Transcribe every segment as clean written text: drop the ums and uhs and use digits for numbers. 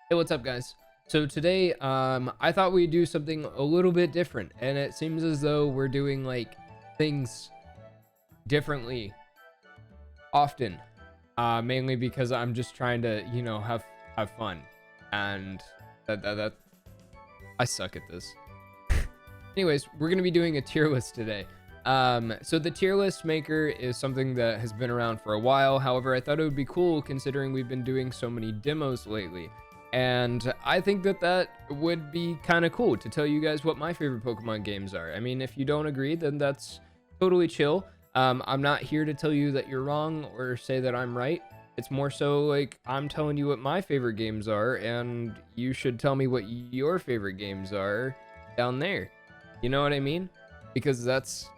Hey, what's up, guys? So today, I thought we'd do something a little bit different, and it seems as though we're doing like things differently often. Mainly because I'm just trying to, have fun, and that I suck at this. Anyways, we're gonna be doing a tier list today. So the tier list maker is something that has been around for a while. However, I thought it would be cool considering we've been doing so many demos lately. And I think that would be kind of cool to tell you guys what my favorite Pokemon games are. I mean, if you don't agree, then that's totally chill. I'm not here to tell you that you're wrong or say that I'm right. It's more so like I'm telling you what my favorite games are, and you should tell me what your favorite games are down there. You know what I mean? Because that's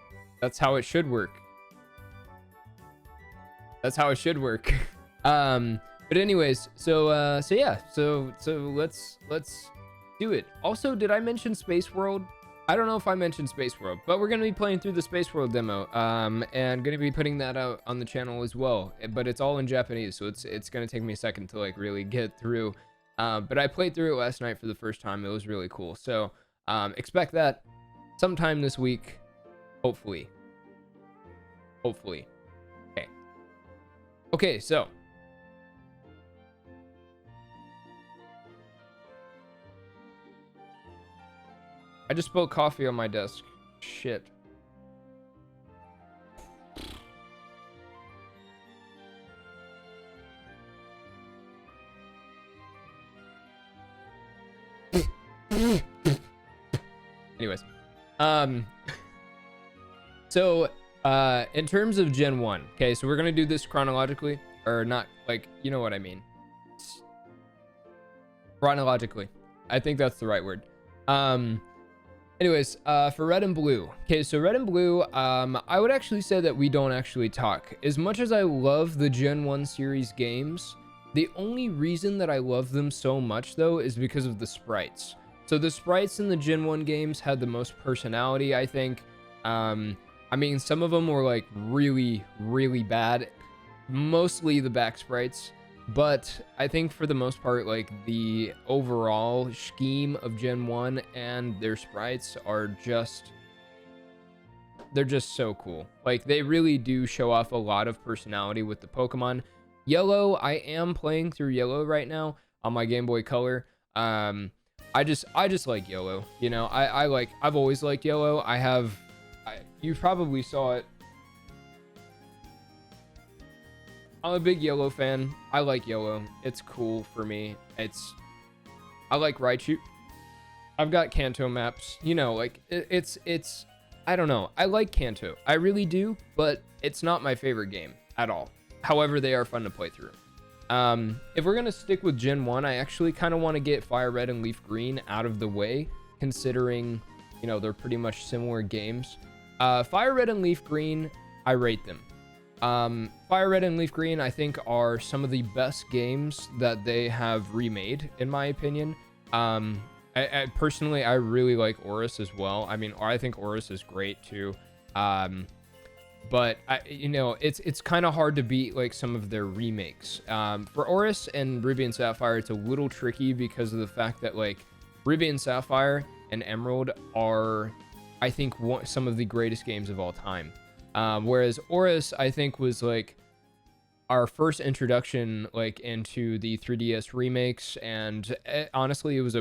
how it should work. That's how it should work. But anyways, so let's do it. Also, did I mention Space World? I don't know if I mentioned Space World, but we're gonna be playing through the Space World demo, and gonna be putting that out on the channel as well. But it's all in Japanese, so it's gonna take me a second to like really get through. But I played through it last night for the first time. It was really cool. So expect that sometime this week, hopefully. Hopefully. Okay. Okay, so. I just spilled coffee on my desk. Shit. Anyways. So, in terms of Gen 1, okay, so we're gonna do this chronologically, or not, like, you know what I mean. Chronologically. I think that's the right word. Anyways, for Red and Blue. Okay, so Red and Blue, I would actually say that we don't actually talk. As much as I love the Gen 1 series games, the only reason that I love them so much, though, is because of the sprites. So the sprites in the Gen 1 games had the most personality, I think. I mean, some of them were, like, really, really bad. Mostly the back sprites. But I think for the most part, like, the overall scheme of Gen 1 and their sprites are just... they're just so cool. Like, they really do show off a lot of personality with the Pokemon. Yellow, I am playing through Yellow right now on my Game Boy Color. I just like Yellow. You know, I've always liked Yellow. You probably saw it. I'm a big Yellow fan. I like Yellow. It's cool for me. I like Raichu. I've got Kanto maps. You know, like, it's, I don't know. I like Kanto. I really do, but it's not my favorite game at all. However, they are fun to play through. If we're going to stick with Gen 1, I actually kind of want to get Fire Red and Leaf Green out of the way, considering, you know, they're pretty much similar games. Fire Red and Leaf Green, I rate them. Fire Red and Leaf Green, I think, are some of the best games that they have remade, in my opinion. I personally, I really like Oris as well. I mean, I think Oris is great too. But you know, it's kind of hard to beat like some of their remakes. For Oris and Ruby and Sapphire, it's a little tricky because of the fact that like Ruby and Sapphire and Emerald are, I think, some of the greatest games of all time. Whereas Oris, I think, was like our first introduction like into the 3DS remakes, and honestly, it was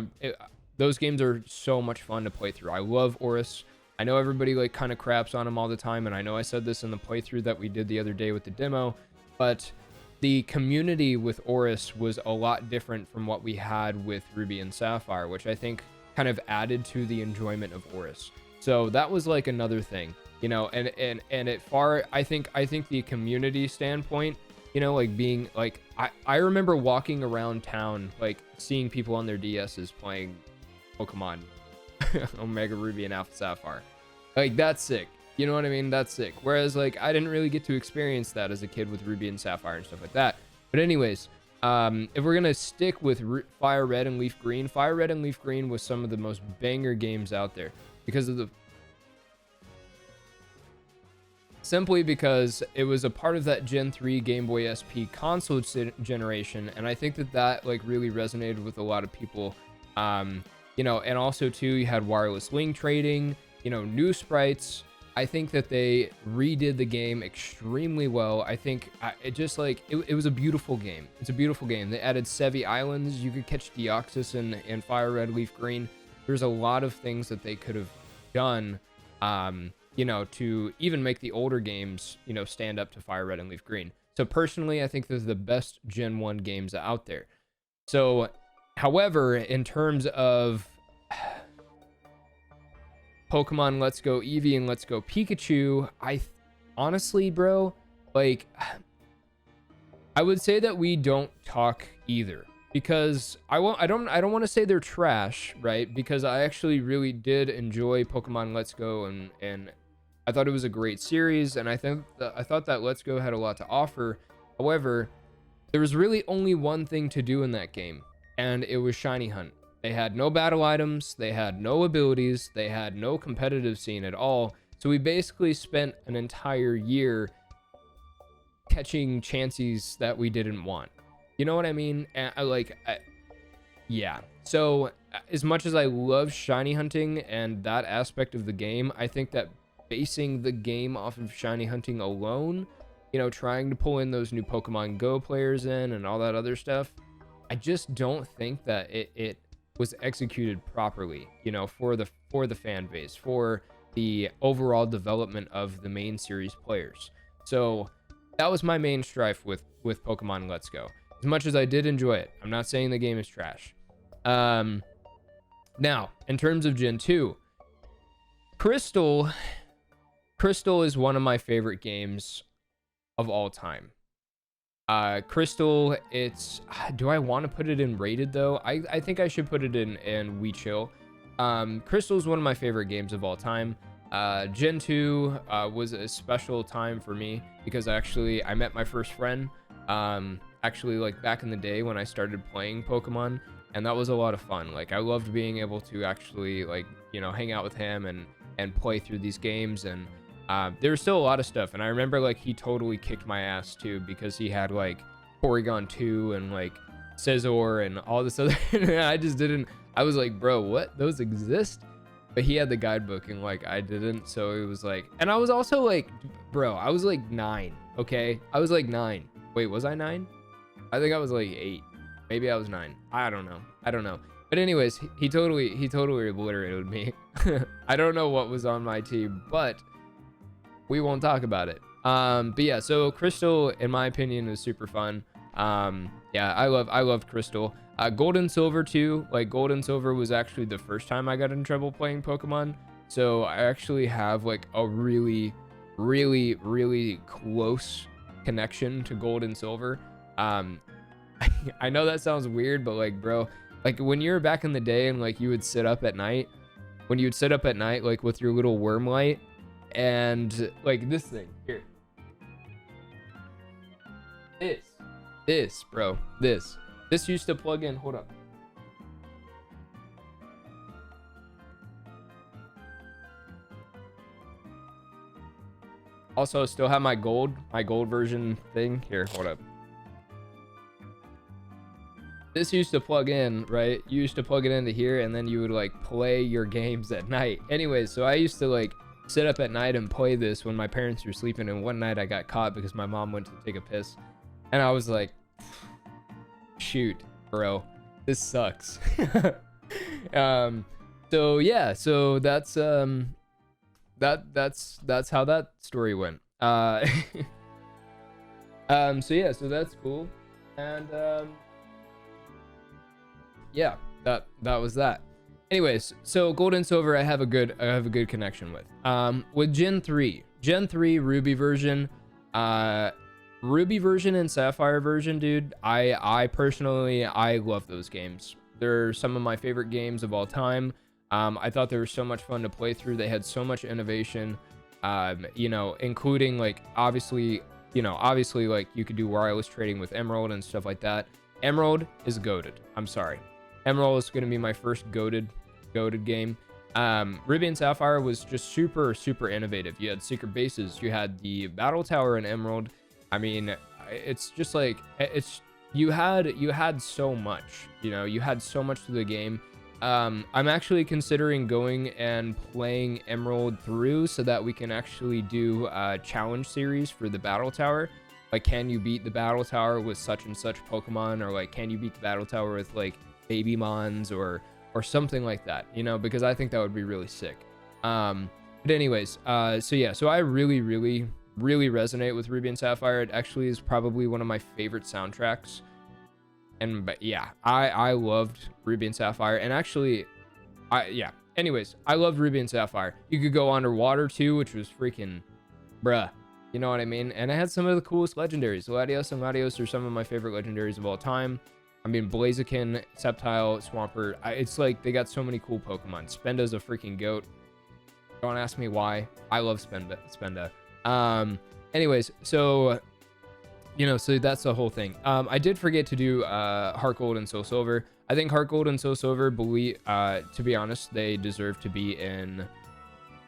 those games are so much fun to play through. I love Oris. I know everybody like kind of craps on him all the time, and I know I said this in the playthrough that we did the other day with the demo, but the community with Oris was a lot different from what we had with Ruby and Sapphire, which I think kind of added to the enjoyment of Oris. So that was like another thing, you know, and I think the community standpoint, you know, like being like, I remember walking around town, like seeing people on their DSs playing Pokemon Omega Ruby and Alpha Sapphire. Like, that's sick. You know what I mean? That's sick. Whereas, like, I didn't really get to experience that as a kid with Ruby and Sapphire and stuff like that. But anyways, if we're gonna stick with Fire Red and Leaf Green, Fire Red and Leaf Green was some of the most banger games out there because of the simply because it was a part of that Gen 3 Game Boy SP console generation, and I think that like really resonated with a lot of people. You know, and also too, you had wireless link trading, you know, new sprites. I think that they redid the game extremely well. I think it just like it was a beautiful game. It's a beautiful game. They added Sevi Islands. You could catch Deoxys in Fire Red, Leaf Green. There's a lot of things that they could have done, you know, to even make the older games, you know, stand up to Fire Red and Leaf Green. So personally, I think they're the best Gen 1 games out there. So, however, in terms of Pokemon Let's Go Eevee and Let's Go Pikachu, honestly, bro, like, I would say that we don't talk either, because I don't want to say they're trash, right? Because I actually really did enjoy Pokemon Let's Go, and I thought it was a great series, and I thought that Let's Go had a lot to offer. However, there was really only one thing to do in that game, and it was shiny hunt. They had no battle items, they had no abilities, they had no competitive scene at all. So we basically spent an entire year catching Chanseys that we didn't want. You know what I mean? Yeah. So as much as I love shiny hunting and that aspect of the game, I think that basing the game off of shiny hunting alone, you know, trying to pull in those new Pokemon Go players in and all that other stuff, I just don't think that it was executed properly, you know, for the fan base, for the overall development of the main series players. So that was my main strife with Pokemon Let's Go. As much as I did enjoy it, I'm not saying the game is trash. Now, in terms of Gen 2, Crystal is one of my favorite games of all time. Crystal, do I want to put it in rated though? I think I should put it in We Chill. Crystal is one of my favorite games of all time. Gen 2 was a special time for me because I met my first friend, actually like back in the day when I started playing Pokemon, and that was a lot of fun. Like, I loved being able to actually, like, you know, hang out with him and play through these games, and there was still a lot of stuff, and I remember like he totally kicked my ass too because he had like Porygon 2 and like Scizor and all this other I was like, bro, what? Those exist? But he had the guidebook and like I didn't, so it was like, and I was also like, bro, I was like 9, okay? I was like 9. Wait, was I 9? I think I was like 8. Maybe I was 9. I don't know. But anyways, he totally obliterated me. I don't know what was on my team, but we won't talk about it. But yeah, so Crystal, in my opinion, is super fun. Yeah, I love Crystal. Gold and Silver too. Like, Gold and Silver was actually the first time I got in trouble playing Pokemon. So I actually have like a really close connection to Gold and Silver. I know that sounds weird, but like, bro, like when you were back in the day and like you would sit up at night, like with your little worm light, and like this thing here, this bro, this used to plug in. Hold up. Also, still have my gold version thing here. Hold up. This used to plug in, right? You used to plug it into here, and then you would like play your games at night. Anyways, so I used to like sit up at night and play this when my parents were sleeping, and one night I got caught because my mom went to take a piss, and I was like, shoot, bro, this sucks. So yeah, so that's that's how that story went. So yeah, so that's cool. And yeah, that was that. Anyways, so Gold and Silver I have a good connection with. With Gen 3 Ruby version, and Sapphire version, dude, I personally love those games. They're some of my favorite games of all time. I thought they were so much fun to play through. They had so much innovation, you know, including like obviously like you could do wireless trading with Emerald and stuff like that. Emerald is goated. I'm sorry. Emerald is going to be my first goated game. Ruby and Sapphire was just super innovative. You had secret bases, you had the battle tower in Emerald. I mean, it's just like you had so much, you know, you had so much to the game. I'm actually considering going and playing Emerald through so that we can actually do a challenge series for the battle tower. Like, can you beat the battle tower with such and such Pokemon, or like, can you beat the battle tower with like baby mons or something like that, you know, because I think that would be really sick. But anyways, so yeah, so I really resonate with Ruby and Sapphire. It actually is probably one of my favorite soundtracks. And but yeah, I loved Ruby and Sapphire. And actually, yeah, anyways, I loved Ruby and Sapphire. You could go underwater too, which was freaking bruh, you know what I mean? And I had some of the coolest legendaries. Latios and Latios are some of my favorite legendaries of all time. I mean, Blaziken, Sceptile, Swampert, it's like they got so many cool Pokemon. Spenda's a freaking goat. Don't ask me why. I love Spenda. Anyways, so, you know, so that's the whole thing. I did forget to do Heart Gold and Soul Silver. I think Heart Gold and Soul Silver, to be honest, they deserve to be in...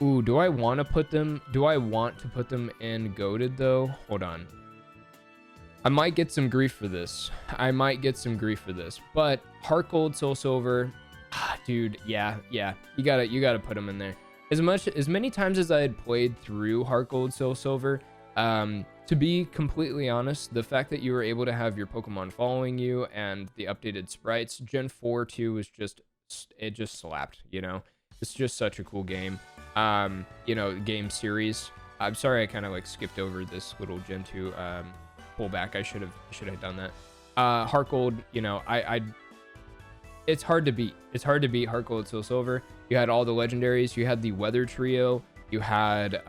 Ooh, do I want to put them in Goated, though? Hold on. I might get some grief for this. But Heart Gold, Soul Silver, dude, yeah, you gotta put them in there. As many times as I had played through Heart Gold, Soul Silver, to be completely honest, the fact that you were able to have your Pokemon following you and the updated sprites, Gen 4 2 was just slapped, you know. It's just such a cool game. You know, game series. I'm sorry I kind of like skipped over this little Gen 2 pullback. I should have done that. Heart Gold, you know, it's hard to beat. It's hard to beat Heart Gold, Soul Silver. You had all the legendaries. You had the Weather Trio. You had,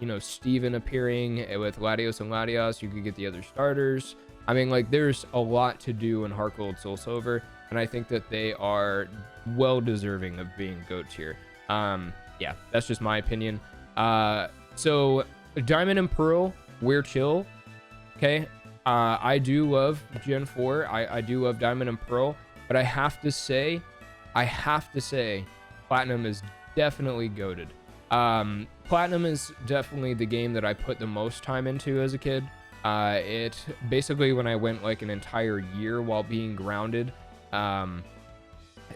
you know, Steven appearing with Latios and Latios. You could get the other starters. I mean, like, there's a lot to do in Heart Gold, Soul Silver, and I think that they are well deserving of being GOAT tier. Yeah, that's just my opinion. So Diamond and Pearl, we're chill. Okay. I do love Gen 4. I do love Diamond and Pearl, but I have to say, Platinum is definitely GOATed. Platinum is definitely the game that I put the most time into as a kid. It basically, when I went like an entire year while being grounded,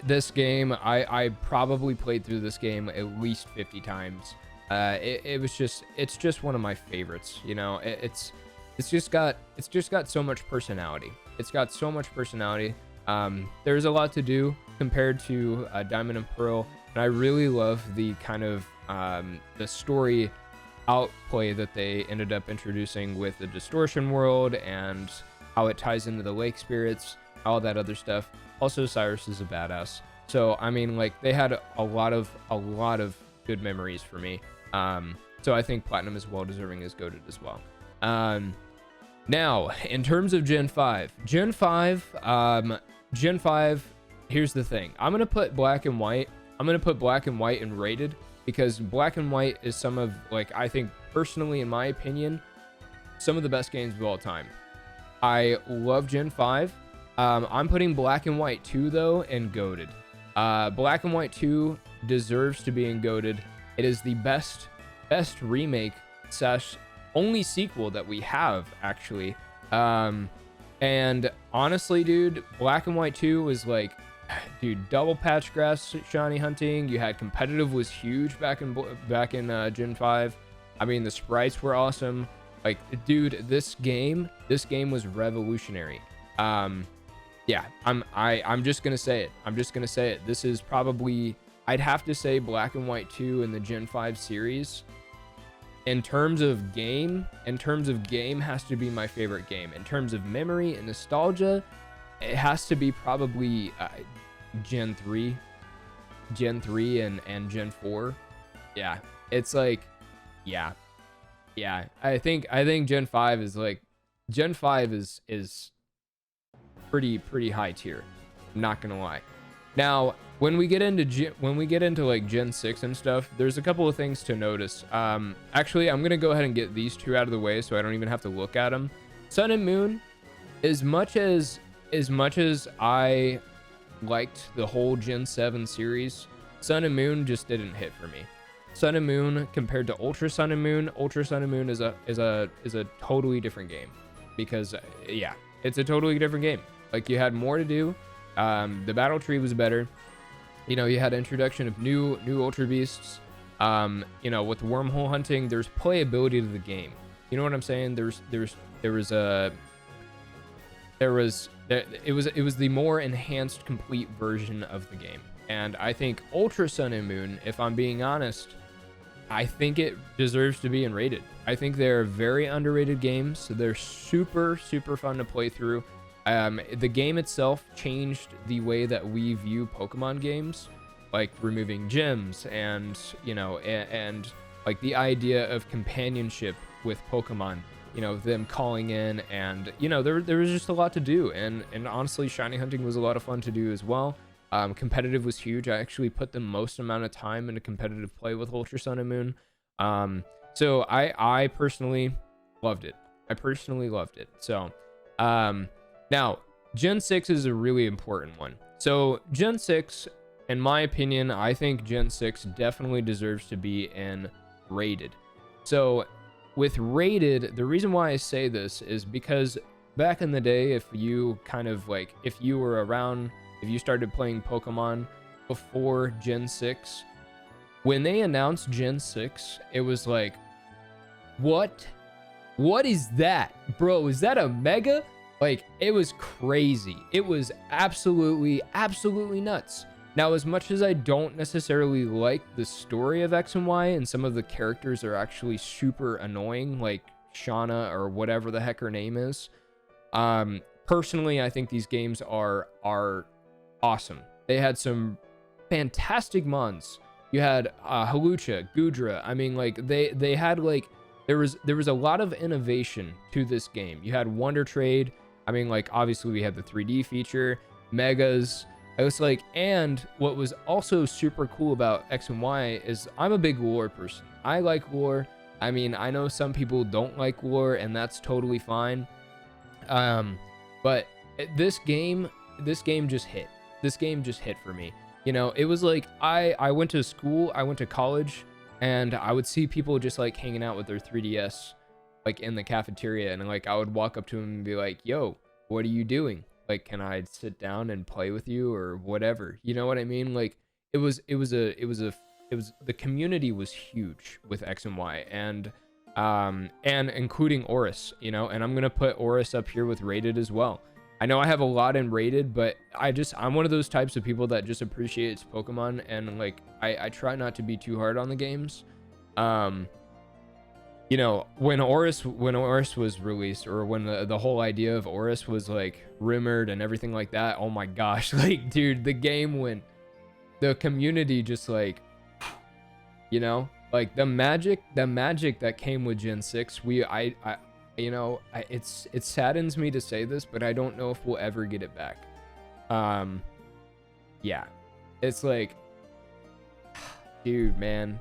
this game, I probably played through this game at least 50 times. It's just one of my favorites, you know. It's just got so much personality. It's got so much personality. There's a lot to do compared to Diamond and Pearl, and I really love the kind of the story outplay that they ended up introducing with the Distortion World and how it ties into the Lake Spirits, all that other stuff. Also, Cyrus is a badass. So I mean, like, they had a lot of good memories for me. So I think Platinum is well deserving as GOATed as well. Now, in terms of Gen 5, Gen 5, here's the thing. I'm going to put Black and White. I'm going to put Black and White in rated because Black and White is some of, like, I think personally, in my opinion, some of the best games of all time. I love Gen 5. I'm putting Black and White 2, though, in GOATed. Black and White 2 deserves to be in GOATed. It is the best remake / only sequel that we have, actually. And honestly, dude, Black and White 2 was like, dude, double patch grass shiny hunting. You had competitive was huge back in Gen 5. I mean, the sprites were awesome. Like, dude, this game was revolutionary. Yeah, I'm just gonna say it. This is probably, I'd have to say, Black and White 2 in the Gen 5 series. In terms of game, has to be my favorite game. In terms of memory and nostalgia, it has to be probably Gen 3 and Gen 4. Yeah, it's like, yeah. I think Gen 5 is like, Gen 5 is pretty high tier. I'm not gonna lie. Now, when we get into like Gen 6 and stuff, there's a couple of things to notice. Actually, I'm gonna go ahead and get these two out of the way so I don't even have to look at them. Sun and Moon, as much as I liked the whole Gen 7 series, Sun and Moon just didn't hit for me. Sun and Moon compared to Ultra Sun and Moon, Ultra Sun and Moon is a totally different game, because yeah, it's a totally different game. Like, you had more to do. The battle tree was better. You know, you had introduction of new Ultra Beasts. You know, with wormhole hunting, there's playability to the game. You know what I'm saying? It was the more enhanced, complete version of the game. And I think Ultra Sun and Moon, if I'm being honest, I think it deserves to be rated. I think they're very underrated games. So they're super, super fun to play through. The game itself changed the way that we view Pokemon games, like removing gyms and, you know, and like the idea of companionship with Pokemon, you know, them calling in, and, you know, there was just a lot to do. And honestly, shiny hunting was a lot of fun to do as well. Competitive was huge. I actually put the most amount of time into competitive play with Ultra Sun and Moon. So I personally loved it. So, now Gen 6 is a really important one. So Gen 6, in my opinion, I think Gen 6 definitely deserves to be rated. So with rated, the reason why I say this is because back in the day, if you were around, if you started playing Pokemon before Gen 6, when they announced Gen 6, it was like, what is that, bro? Is that a Mega? Like, it was crazy. It was absolutely nuts. Now, as much as I don't necessarily like the story of X and Y, and some of the characters are actually super annoying, like Shauna or whatever the heck her name is, personally, I think these games are awesome. They had some fantastic mons. You had Halucha, Gudra. I mean, like, they had, like, there was a lot of innovation to this game. You had Wonder Trade. I mean, like, obviously we had the 3D feature, Megas. I was like, and what was also super cool about X and Y is I'm a big lore person. I like lore. I mean, I know some people don't like lore, and that's totally fine. But this game just hit. This game just hit for me. You know, it was like, I went to school, I went to college, and I would see people just like hanging out with their 3DS, like in the cafeteria, and like I would walk up to them and be like, yo, what are you doing? Like, can I sit down and play with you or whatever? You know what I mean? Like, the community was huge with X and Y, and including Oris, you know, and I'm going to put Oris up here with rated as well. I know I have a lot in rated, but I'm one of those types of people that just appreciates Pokemon, and like, I try not to be too hard on the games. You know, when Oris was released, or when the whole idea of Oris was like rumored and everything like that, oh my gosh, like, dude, the game went, the community just like, you know, like the magic that came with Gen 6, you know, it saddens me to say this, but I don't know if we'll ever get it back. Yeah, it's like, dude, man,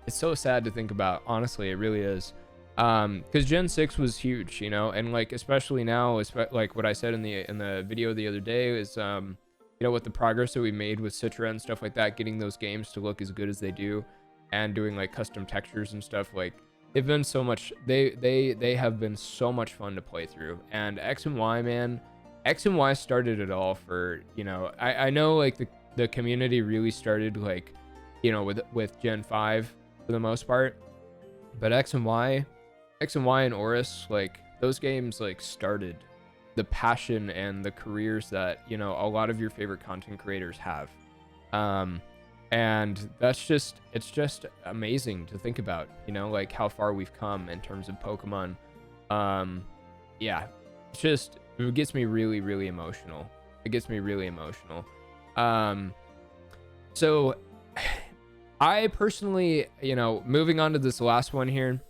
it's so sad to think about. Honestly, it really is. Because Gen 6 was huge, you know, and like, especially now, like what I said in the video the other day is, you know, with the progress that we made with Citra and stuff like that, getting those games to look as good as they do, and doing like custom textures and stuff, like, they've been so much, they have been so much fun to play through. And X and Y, man, X and Y started it all for, you know, I know like the community really started like, you know, with Gen 5 for the most part, but X and Y and Oris, like, those games like started the passion and the careers that, you know, a lot of your favorite content creators have. And it's just amazing to think about, you know, like how far we've come in terms of Pokemon. Yeah, it gets me really, really emotional. So I personally, you know, moving on to this last one here,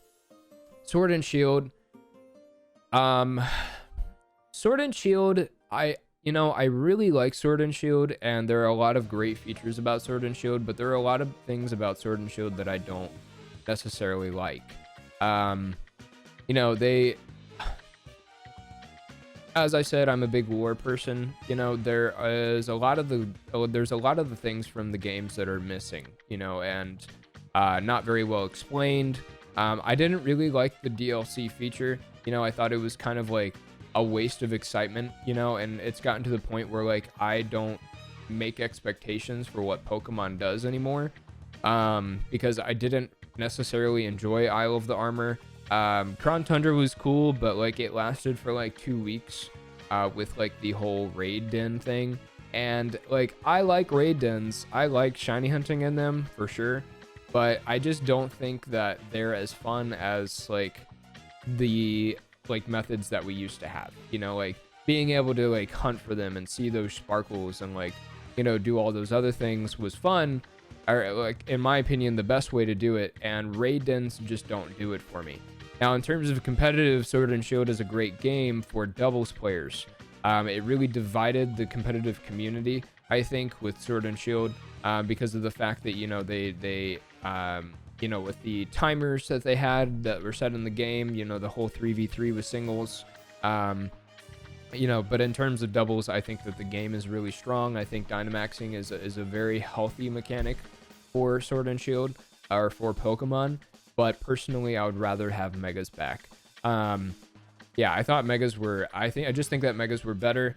Sword and Shield. Sword and Shield, I really like Sword and Shield, and there are a lot of great features about Sword and Shield, but there are a lot of things about Sword and Shield that I don't necessarily like. You know, as I said, I'm a big lore person. You know, there's a lot of the things from the games that are missing, you know, and not very well explained. I didn't really like the DLC feature. You know, I thought it was kind of like a waste of excitement, you know, and it's gotten to the point where like I don't make expectations for what Pokemon does anymore, because I didn't necessarily enjoy Isle of the Armor. Kron Tundra was cool, but like it lasted for like 2 weeks with like the whole raid den thing. And like I like raid dens, I like shiny hunting in them for sure, but I just don't think that they're as fun as like the like methods that we used to have, you know, like being able to like hunt for them and see those sparkles and like, you know, do all those other things was fun, or like in my opinion the best way to do it, and raid dens just don't do it for me. Now in terms of competitive, Sword and Shield is a great game for doubles players. It really divided the competitive community, I think, with Sword and Shield, because of the fact that, you know, they you know, with the timers that they had that were set in the game, you know, the whole 3v3 with singles, you know, but in terms of doubles, I think that the game is really strong. I think Dynamaxing is a very healthy mechanic for Sword and Shield, or for Pokemon, but personally, I would rather have Megas back. Yeah, I thought Megas were, I just think that Megas were better.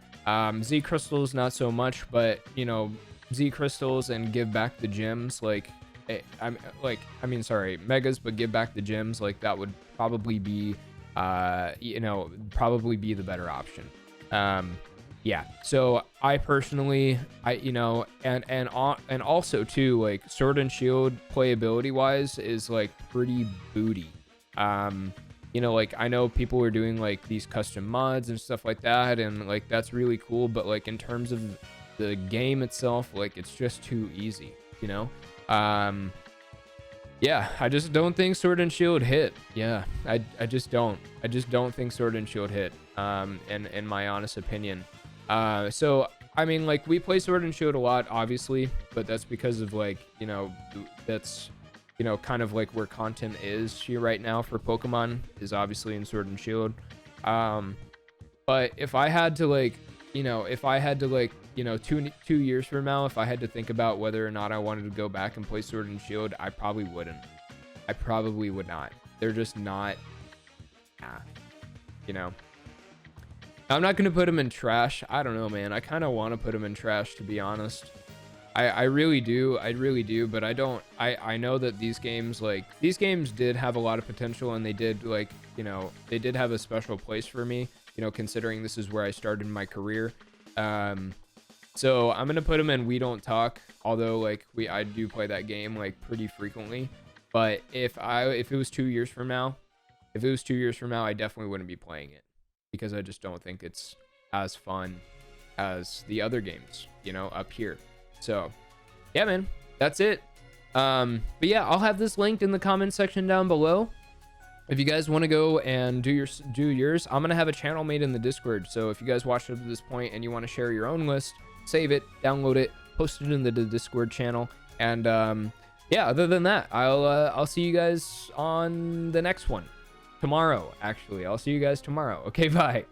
Z Crystals, not so much, but, you know, Z Crystals and give back the gems, like, sorry, Megas, but give back the gems, like that would probably be, you know, probably be the better option. Yeah, so I personally, you know, and also too, like Sword and Shield playability wise is like pretty booty. You know, like I know people are doing like these custom mods and stuff like that, and like that's really cool, but like in terms of the game itself, like it's just too easy, you know. Yeah, I just don't think Sword and Shield hit. Yeah, I just don't think Sword and Shield hit, in my honest opinion. So I mean, like we play Sword and Shield a lot, obviously, but that's because of like, you know, that's, you know, kind of like where content is here right now for Pokemon is obviously in Sword and Shield. But if I had to like, you know, you know, 2 years from now, if I had to think about whether or not I wanted to go back and play Sword and Shield, I probably wouldn't. I probably would not. They're just not, you know. I'm not going to put them in trash. I don't know, man. I kind of want to put them in trash, to be honest. I really do. I really do. But I don't. I know that these games, like, these games did have a lot of potential, and they did, like, you know, they did have a special place for me, you know, considering this is where I started my career. So I'm going to put them in We Don't Talk, although, like, I do play that game, like, pretty frequently. But if it was 2 years from now, I definitely wouldn't be playing it, because I just don't think it's as fun as the other games, you know, up here. So yeah, man, that's it. But yeah, I'll have this linked in the comment section down below. If you guys want to go and do yours, I'm gonna have a channel made in the Discord. So if you guys watched up to this point and you want to share your own list, save it, download it, post it in the Discord channel, and yeah, other than that, I'll see you guys on the next one tomorrow. Actually, I'll see you guys tomorrow. Okay, bye.